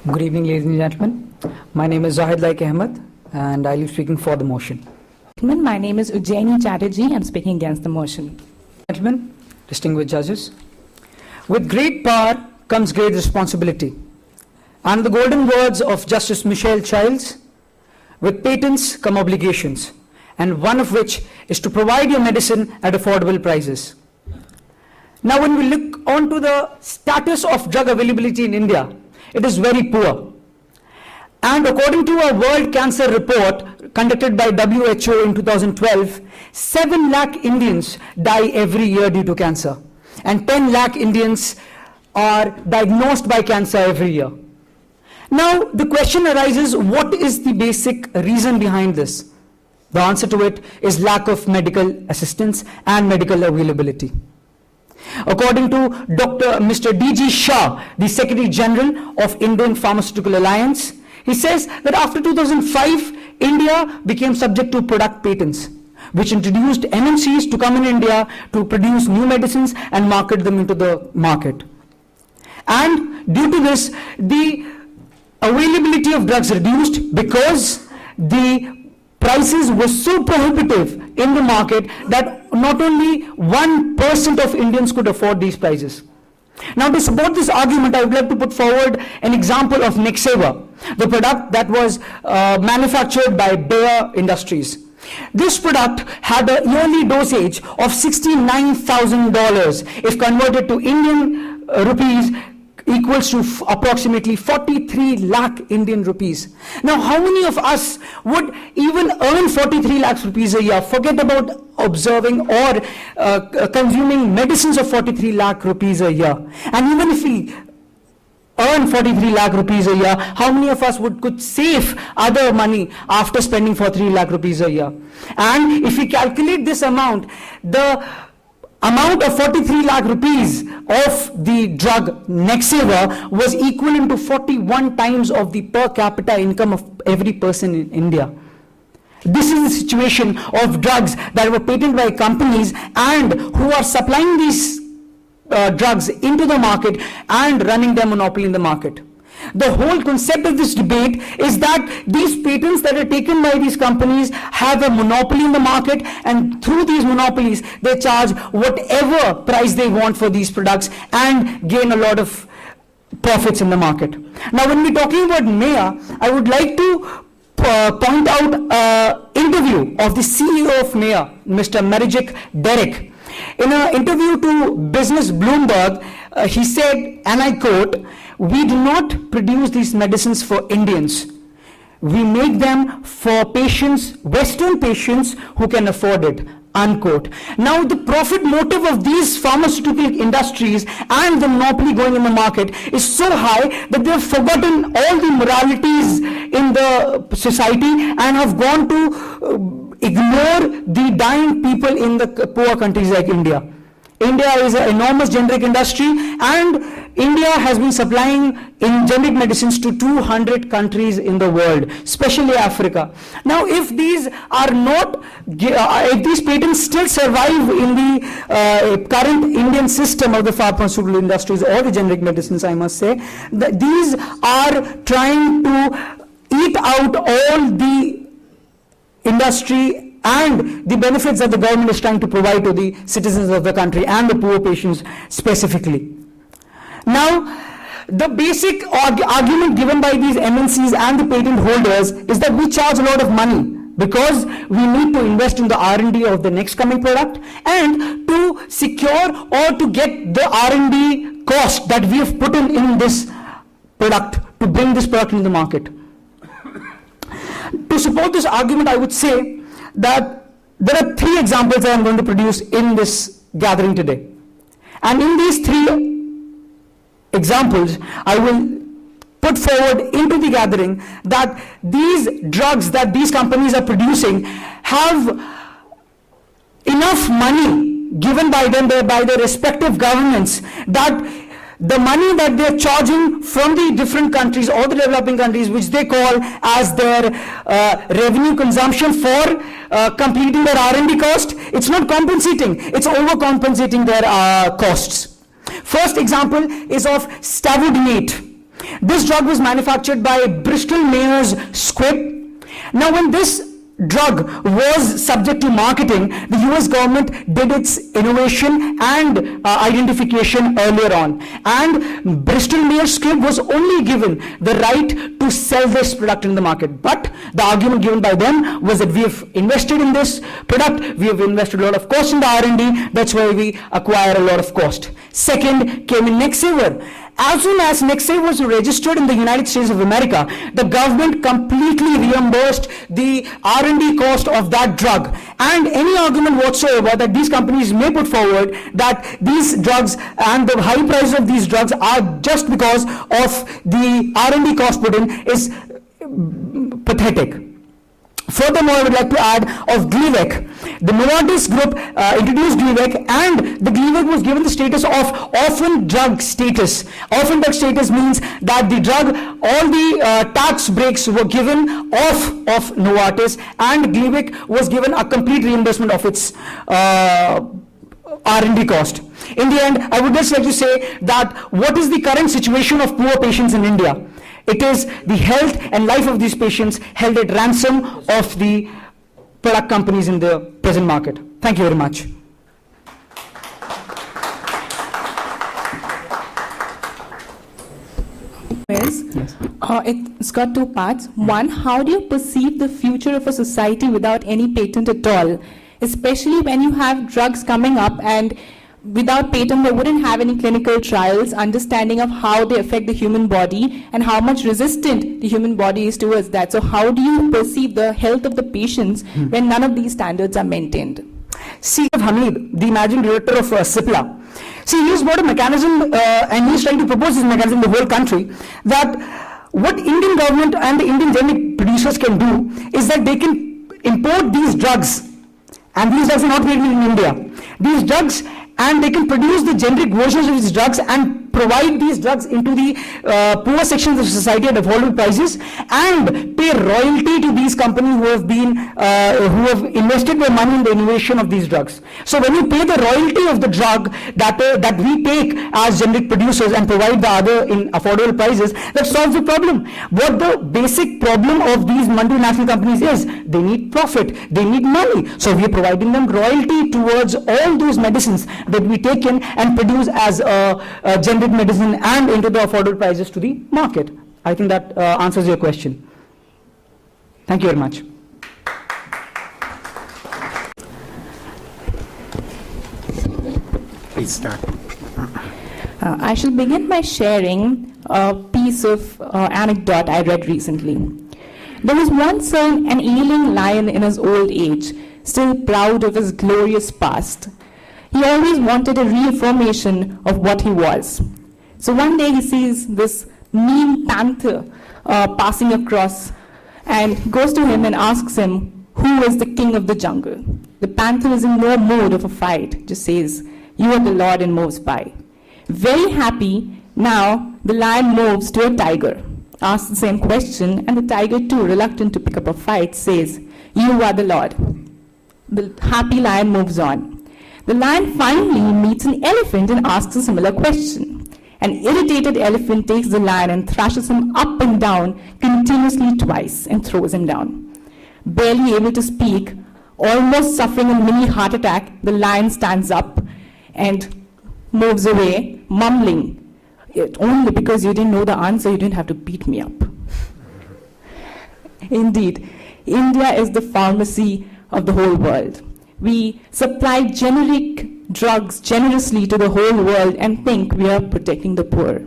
Good evening, ladies and gentlemen. My name is Zahid Laik Ahmed, and I'll be speaking for the motion. My name is Ujjaini Chatterjee. I'm speaking against the motion. Gentlemen, distinguished judges, with great power comes great responsibility. And the golden words of Justice Michelle Childs, with patents come obligations, and one of which is to provide your medicine at affordable prices. Now, when we look onto the status of drug availability in India, it is very poor. And according to a World Cancer Report conducted by WHO in 2012, 7 lakh Indians die every year due to cancer, and 10 lakh Indians are diagnosed by cancer every year. Now, the question arises, what is the basic reason behind this? The answer to it is lack of medical assistance and medical availability. According to Mr. D.G. Shah, the Secretary General of Indian Pharmaceutical Alliance, he says that after 2005, India became subject to product patents, which introduced MNCs to come in India to produce new medicines and market them into the market. And due to this, the availability of drugs reduced because the prices were so prohibitive in the market that not only 1% of Indians could afford these prices. Now, to support this argument, I would like to put forward an example of Nexavar, the product that was manufactured by Bayer Industries. This product had a yearly dosage of $69,000. If converted to Indian rupees, equals to approximately 43 lakh Indian rupees. Now, how many of us would even earn 43 lakhs rupees a year? Forget about observing or consuming medicines of 43 lakh rupees a year. And even if we earn 43 lakh rupees a year, how many of us could save other money after spending 43 lakh rupees a year? And if we calculate this amount, the amount of 43 lakh rupees of the drug Nexavar was equivalent to 41 times of the per capita income of every person in India. This is the situation of drugs that were patented by companies and who are supplying these drugs into the market and running their monopoly in the market. The whole concept of this debate is that these patents that are taken by these companies have a monopoly in the market, and through these monopolies they charge whatever price they want for these products and gain a lot of profits in the market. Now, when we're talking about Maya, I would like to point out an interview of the CEO of Maya, Mr. Merijik Derek. In an interview to Business Bloomberg, he said, and I quote, "We do not produce these medicines for Indians. We make them for patients, Western patients who can afford it," unquote. Now, the profit motive of these pharmaceutical industries and the monopoly going in the market is so high that they have forgotten all the moralities in the society and have gone to ignore the dying people in the poor countries like India. India is an enormous generic industry, and India has been supplying in generic medicines to 200 countries in the world, especially Africa. Now, if these are not, if these patents still survive in the current Indian system of the pharmaceutical industries or the generic medicines, I must say, that these are trying to eat out all the industry and the benefits that the government is trying to provide to the citizens of the country and the poor patients specifically. Now, the basic argument given by these MNCs and the patent holders is that we charge a lot of money because we need to invest in the R&D of the next coming product and to secure or to get the R&D cost that we have put in this product to bring this product into the market. To support this argument, I would say that there are 3 examples that I'm going to produce in this gathering today. And in these 3 examples, I will put forward into the gathering that these drugs that these companies are producing have enough money given by them by their respective governments that the money that they're charging from the different countries or the developing countries, which they call as their revenue consumption for completing their R&D cost, it's not compensating, it's overcompensating their costs. First example is of stavudinate. This drug was manufactured by Bristol Myers Squibb. Now, when this drug was subject to marketing, the US government did its innovation and identification earlier on. And Bristol Myers Squibb was only given the right to sell this product in the market. But the argument given by them was that we have invested in this product, we have invested a lot of cost in the R&D, that's why we acquire a lot of cost. Second came in Nexaver. As soon as Nexaver was registered in the United States of America, the government completely reimbursed the R&D cost of that drug. And any argument whatsoever that these companies may put forward that these drugs and the high price of these drugs are just because of the R&D cost put in is pathetic. Furthermore, I would like to add of Glivec. The Novartis group introduced Glivec, and the Glivec was given the status of orphan drug status. Orphan drug status means that the drug, all the tax breaks were given off of Novartis, and Glivec was given a complete reimbursement of its R&D cost. In the end, I would just like to say that what is the current situation of poor patients in India? It is the health and life of these patients held at ransom of the product companies in the present market. Thank you very much. It's got two parts. One, how do you perceive the future of a society without any patent at all? Especially when you have drugs coming up and without patent, they wouldn't have any clinical trials, understanding of how they affect the human body and how much resistant the human body is towards that. So how do you perceive the health of the patients when none of these standards are maintained? C. Hamid, the managing director of Cipla. See, he's got a mechanism and he's trying to propose this mechanism in the whole country, that what Indian government and the Indian generic producers can do is that they can import these drugs, and these drugs are not made in India. These drugs, and they can produce the generic versions of these drugs and provide these drugs into the poor sections of society at affordable prices, and pay royalty to these companies who have invested their money in the innovation of these drugs. So when you pay the royalty of the drug that we take as generic producers and provide the other in affordable prices, that solves the problem. What the basic problem of these multinational companies is, they need profit, they need money. So we are providing them royalty towards all those medicines that we take in and produce as a generic medicine and into the affordable prices to the market. I think that answers your question. Thank you very much. Please start. I shall begin by sharing a piece of anecdote I read recently. There was once an ailing lion in his old age, still proud of his glorious past. He always wanted a reaffirmation of what he was. So one day he sees this mean panther passing across and goes to him and asks him, who is the king of the jungle? The panther is in no mood of a fight, just says, you are the Lord, and moves by. Very happy, now the lion moves to a tiger, asks the same question, and the tiger too, reluctant to pick up a fight, says, you are the Lord. The happy lion moves on. The lion finally meets an elephant and asks a similar question. An irritated elephant takes the lion and thrashes him up and down continuously twice and throws him down. Barely able to speak, almost suffering a mini heart attack, the lion stands up and moves away, mumbling, only because you didn't know the answer, you didn't have to beat me up. Indeed, India is the pharmacy of the whole world. We supply generic drugs generously to the whole world and think we are protecting the poor.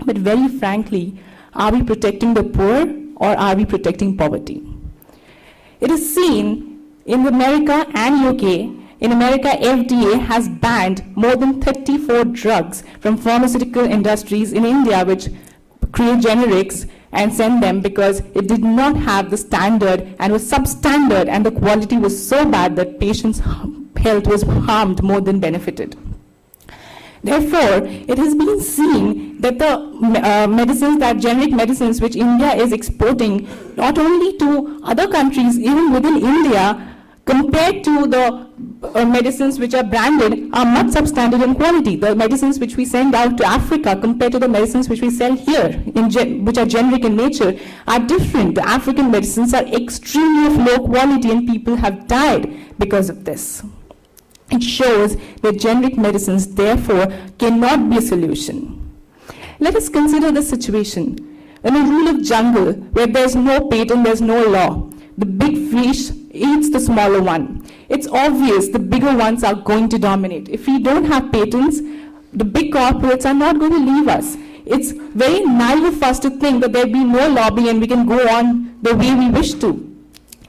But very frankly, are we protecting the poor or are we protecting poverty? It is seen in America and UK. In America, FDA has banned more than 34 drugs from pharmaceutical industries in India, which create generics and send them because it did not have the standard and was substandard, and the quality was so bad that patients' health was harmed more than benefited. Therefore, it has been seen that the medicines, that generic medicines which India is exporting not only to other countries, even within India, compared to the medicines which are branded are much substandard in quality. The medicines which we send out to Africa compared to the medicines which we sell here, which are generic in nature, are different. The African medicines are extremely of low quality and people have died because of this. It shows that generic medicines, therefore, cannot be a solution. Let us consider the situation. In a rule of jungle, where there's no patent, there's no law, the big fish eats the smaller one. It's obvious the bigger ones are going to dominate. If we don't have patents, the big corporates are not going to leave us. It's very naive of us to think that there'll be no lobby and we can go on the way we wish to.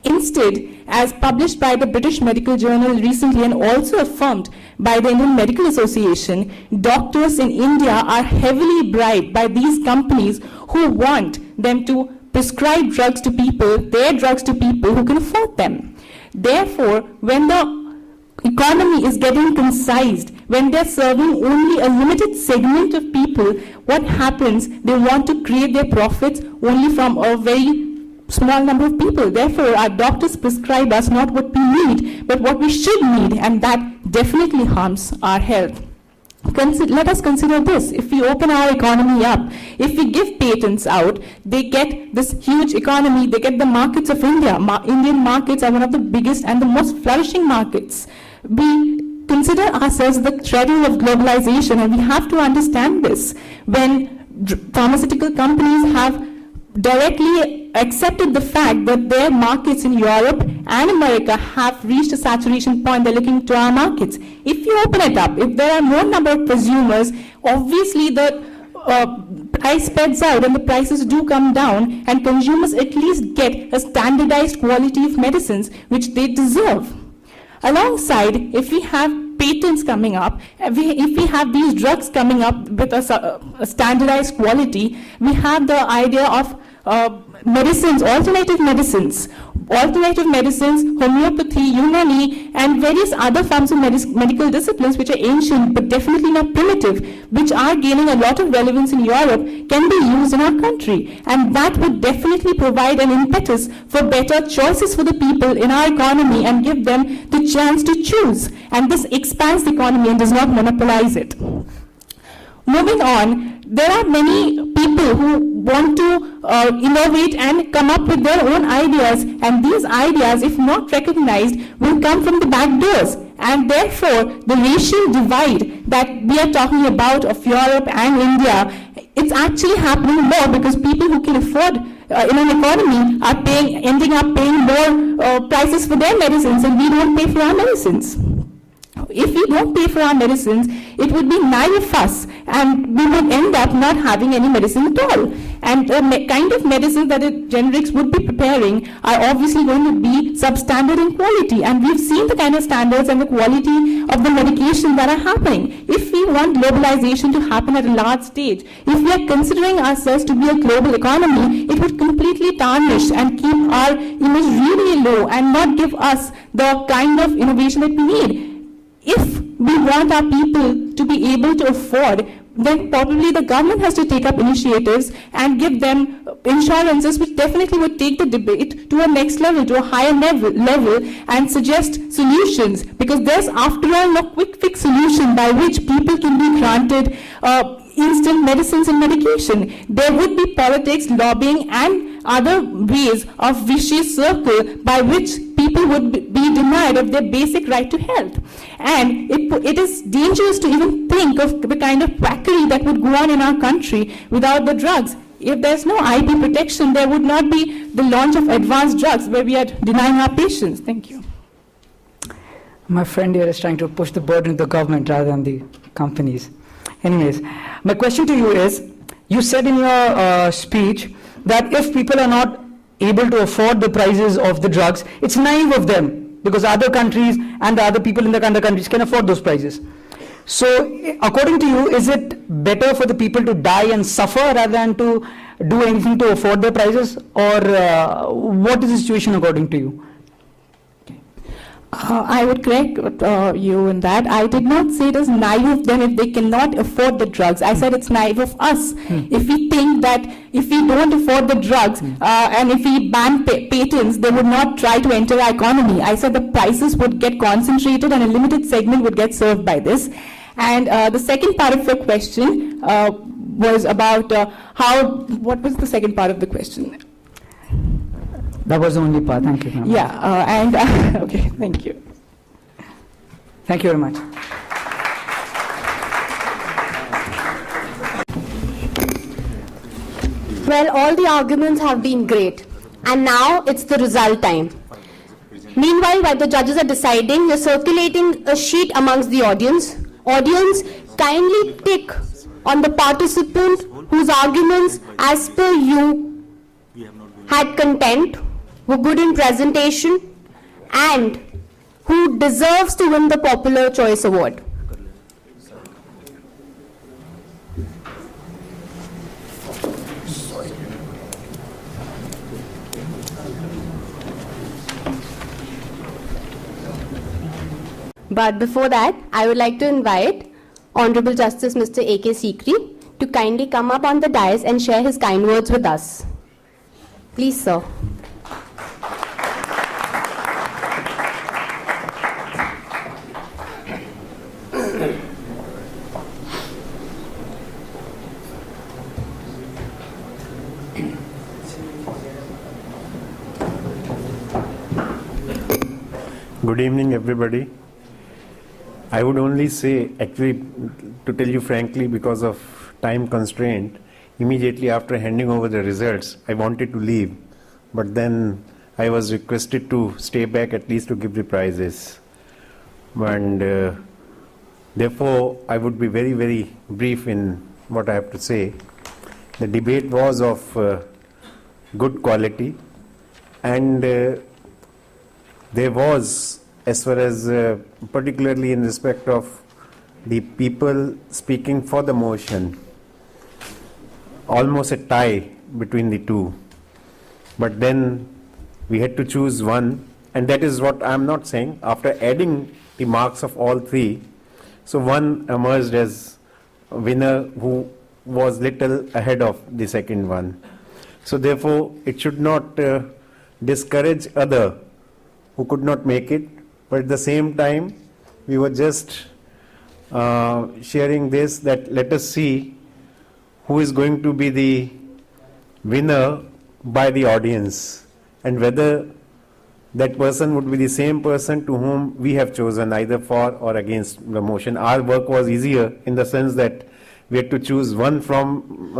Instead, as published by the British Medical Journal recently and also affirmed by the Indian Medical Association, doctors in India are heavily bribed by these companies who want them to prescribe drugs to people, their drugs to people who can afford them. Therefore, when the economy is getting concised, when they're serving only a limited segment of people, what happens? They want to create their profits only from a very small number of people. Therefore, our doctors prescribe us not what we need, but what we should need, and that definitely harms our health. Let us consider this. If we open our economy up, if we give patents out, they get this huge economy, they get the markets of India. Indian markets are one of the biggest and the most flourishing markets. We consider ourselves the cradle of globalization, and we have to understand this. When pharmaceutical companies have directly accepted the fact that their markets in Europe and America have reached a saturation point, they're looking to our markets. If you open it up, if there are more number of consumers, obviously the price spreads out and the prices do come down, and consumers at least get a standardized quality of medicines which they deserve. Alongside, if we have patents coming up, if we have these drugs coming up with a standardized quality, we have the idea of medicines, alternative medicines, homeopathy, Unani, and various other forms of medical disciplines which are ancient but definitely not primitive, which are gaining a lot of relevance in Europe, can be used in our country. And that would definitely provide an impetus for better choices for the people in our economy and give them the chance to choose. And this expands the economy and does not monopolize it. Moving on, there are many people who want to innovate and come up with their own ideas, and these ideas, if not recognized, will come from the back doors. And therefore, the racial divide that we are talking about of Europe and India, it's actually happening more because people who can afford in an economy are ending up paying more prices for their medicines, and we don't pay for our medicines. If we don't pay for our medicines, it would be naive of us, and we would end up not having any medicine at all. And the kind of medicines that the generics would be preparing are obviously going to be substandard in quality, and we've seen the kind of standards and the quality of the medication that are happening. If we want globalization to happen at a large stage, if we are considering ourselves to be a global economy, it would completely tarnish and keep our image really low and not give us the kind of innovation that we need. If we want our people to be able to afford, then probably the government has to take up initiatives and give them insurances which definitely would take the debate to a next level, to a higher level, and suggest solutions, because there's after all no quick fix solution by which people can be granted instant medicines and medication. There would be politics, lobbying, and other ways of vicious circle by which people would be denied of their basic right to health. And it is dangerous to even think of the kind of quackery that would go on in our country without the drugs. If there's no IP protection, there would not be the launch of advanced drugs where we are denying our patients. Thank you. My friend here is trying to push the burden to the government rather than the companies. Anyways, my question to you is, you said in your speech that if people are not able to afford the prices of the drugs, it's naive of them because other countries and the other people in the other countries can afford those prices. So, according to you, is it better for the people to die and suffer rather than to do anything to afford their prices, or what is the situation according to you? I would correct you in that. I did not say it is naive of them if they cannot afford the drugs. I said it's naive of us if we think that if we don't afford the drugs and if we ban patents, they would not try to enter our economy. I said the prices would get concentrated and a limited segment would get served by this. And the second part of your question was about what was the second part of the question? That was the only part. Thank you, ma'am. Yeah, okay, thank you. Thank you very much. Well, all the arguments have been great, and now it's the result time. Meanwhile, while the judges are deciding, you're circulating a sheet amongst the audience. Audience, kindly tick on the participant whose arguments, as per you, had content, were good in presentation, and who deserves to win the Popular Choice Award. But before that, I would like to invite Honorable Justice Mr. A.K. Sikri to kindly come up on the dais and share his kind words with us. Please, sir. Good evening, everybody. I would only say, actually, to tell you frankly, because of time constraint, immediately after handing over the results, I wanted to leave, but then I was requested to stay back at least to give the prizes. And therefore, I would be very, very brief in what I have to say. The debate was of good quality, and there was, as far as particularly in respect of the people speaking for the motion, almost a tie between the two. But then we had to choose one, and that is what I am not saying. After adding the marks of all three, so one emerged as a winner who was little ahead of the second one. So therefore, it should not discourage other who could not make it, but at the same time, we were just sharing this, that let us see who is going to be the winner by the audience, and whether that person would be the same person to whom we have chosen, either for or against the motion. Our work was easier in the sense that we had to choose one from,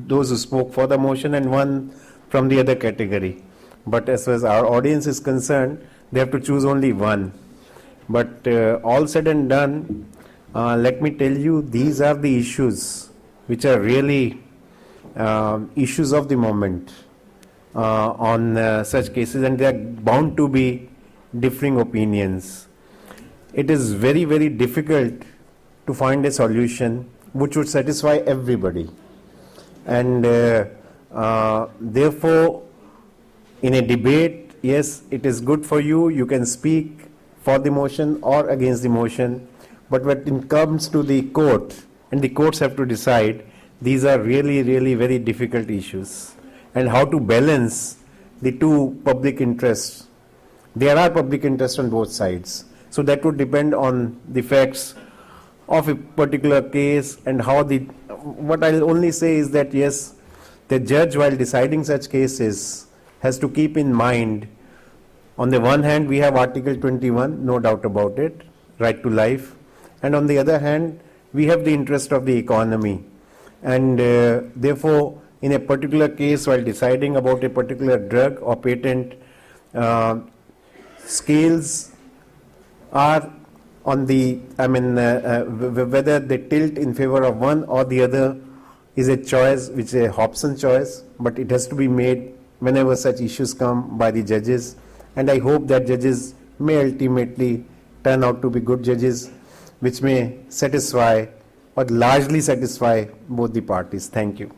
those who spoke for the motion and one from the other category. But as far as our audience is concerned, they have to choose only one. But all said and done, let me tell you, these are the issues which are really issues of the moment on such cases, and there are bound to be differing opinions. It is very, very difficult to find a solution which would satisfy everybody. And therefore, in a debate, yes, it is good for you. You can speak for the motion or against the motion. But when it comes to the court, and the courts have to decide, these are really, really very difficult issues. And how to balance the two public interests. There are public interests on both sides. So that would depend on the facts of a particular case, and how the, what I'll only say is that yes, the judge, while deciding such cases, has to keep in mind, on the one hand we have Article 21, no doubt about it, right to life, and on the other hand we have the interest of the economy. And therefore, in a particular case, while deciding about a particular drug or patent, scales are on the, whether they tilt in favor of one or the other is a choice, which is a Hobson choice, but it has to be made whenever such issues come by the judges. And I hope that judges may ultimately turn out to be good judges, which may satisfy or largely satisfy both the parties. Thank you.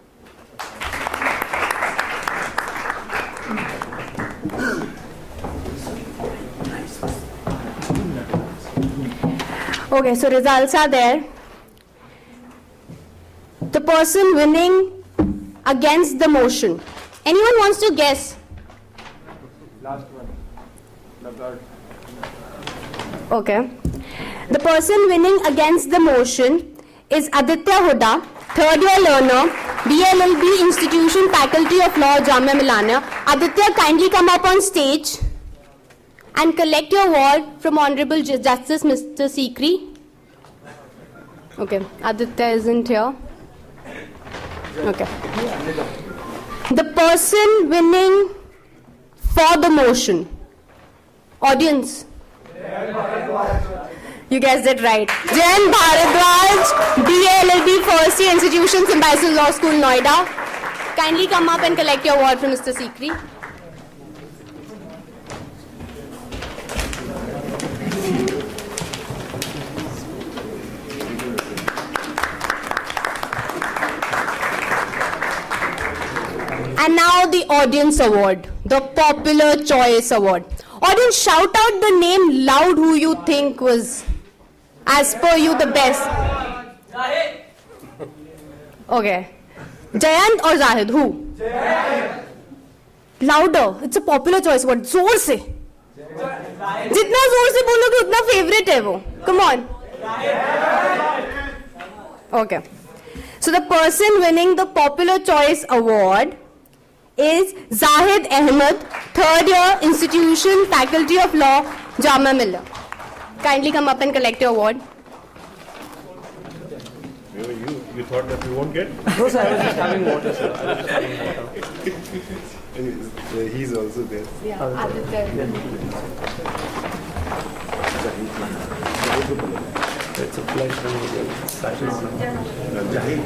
Okay, so results are there. The person winning against the motion. Anyone wants to guess? Okay. The person winning against the motion is Aditya Huda, third year learner, BLLB Institution, Faculty of Law, Jamia Milana. Aditya, kindly come up on stage and collect your award from Honorable Justice Mr. Sikri. Okay, Aditya isn't here. Okay. The person winning for the motion. Audience. You guessed it right. Jayan Bharadwaj, DLLB First Year Institution, Symbiosis Law School, Noida. Kindly come up and collect your award from Mr. Sikri. And now the audience award, the Popular Choice Award. Audience, shout out the name loud who you think was, as per you, the best. Okay. Jayant or Zahid? Who? Jayant. Louder. It's a popular choice award. जोर से. जितना जोर से बोलोगे उतना favorite है वो. Come on. Okay. So the person winning the Popular Choice Award is Zahid Ahmed, third year institution, Faculty of Law, Jamia Millia. Kindly come up and collect your award. You thought that we won't get? No, sir, I was just having water, sir. He's also there. Yeah, It's a pleasure. Jahid,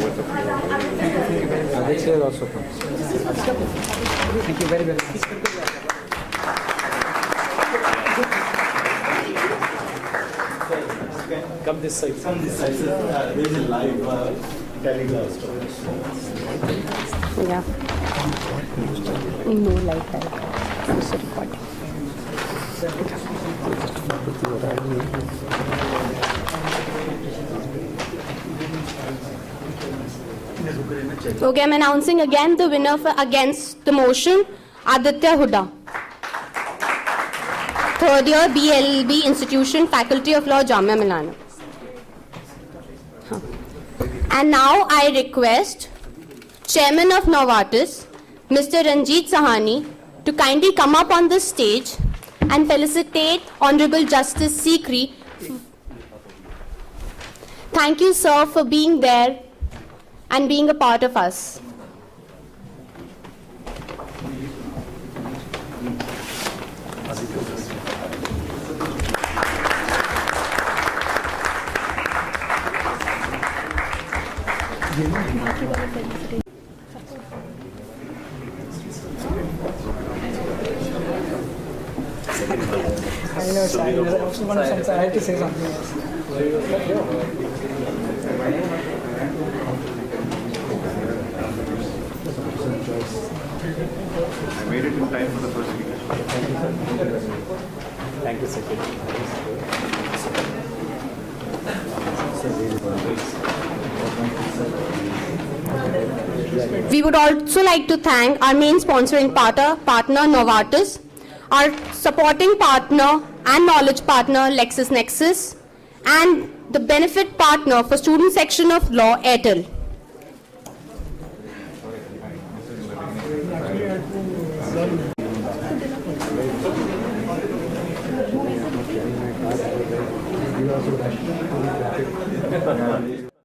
also comes. Thank you very, very much. Come this side. Come this side. There is a live telecast. Yeah. No light type. It's a recording. Okay, I'm announcing again the winner for against the motion, Aditya Huda. Third year, BLB Institution, Faculty of Law, Jamia Milana. And now I request Chairman of Novartis, Mr. Ranjit Sahani, to kindly come up on the stage and felicitate Honorable Justice Sikri. Thank you, sir, for being there and being a part of us. I know, sir. I also want to, I had to say something else. I made it in time for the first speaker. Thank you, Secretary. We would also like to thank our main sponsoring partner Novartis, our supporting partner and knowledge partner LexisNexis, and the benefit partner for student section of law, Airtel.